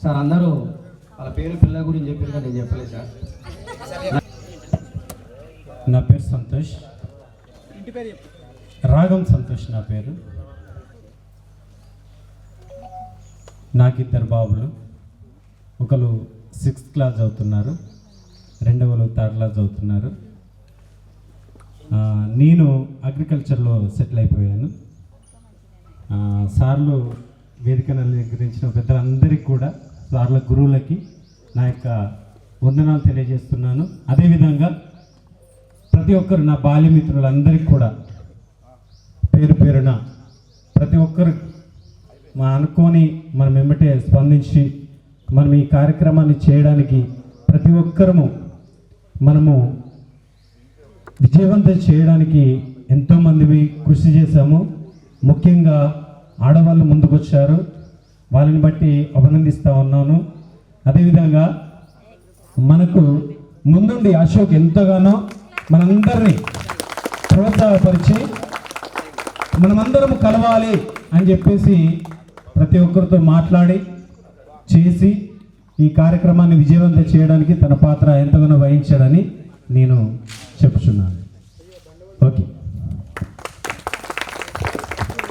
Sir అందరూ వాళ్ళ పిల్లల గురించి చెప్పారు కానీ నేను చెప్పలేదు సార్. నా పేరు సంతోష్, రాగం సంతోష్ నా పేరు. నాకు ఇద్దరు బాబులు, ఒకరు 6th క్లాస్ చదువుతున్నారు, రెండవలు 3rd క్లాస్ చదువుతున్నారు. నేను అగ్రికల్చర్లో సెటిల్ అయిపోయాను. సార్లు వేదికను అలంకరించిన పెద్దలందరికీ కూడా, సార్ల గురువులకి నా యొక్క వందనాలు తెలియజేస్తున్నాను. అదేవిధంగా ప్రతి ఒక్కరు నా బాల్యమిత్రులందరికీ కూడా పేరు పేరున ప్రతి ఒక్కరు అనుకొని మనం వెంబటే స్పందించి మనం ఈ కార్యక్రమాన్ని చేయడానికి ప్రతి ఒక్కరము మనము విజయవంతం చేయడానికి ఎంతోమంది కృషి చేశాము. ముఖ్యంగా ఆడవాళ్ళు ముందుకొచ్చారు, వాళ్ళని బట్టి అభినందిస్తూ ఉన్నాను. అదేవిధంగా మనకు ముందుండి అశోక్ ఎంతగానో మనందరినీ ప్రోత్సాహపరిచి మనమందరం కలవాలి అని చెప్పేసి ప్రతి ఒక్కరితో మాట్లాడి చేసి ఈ కార్యక్రమాన్ని విజయవంతం చేయడానికి తన పాత్ర ఎంతగానో వహించాడని నేను చెప్పుచున్నాను. ఓకే.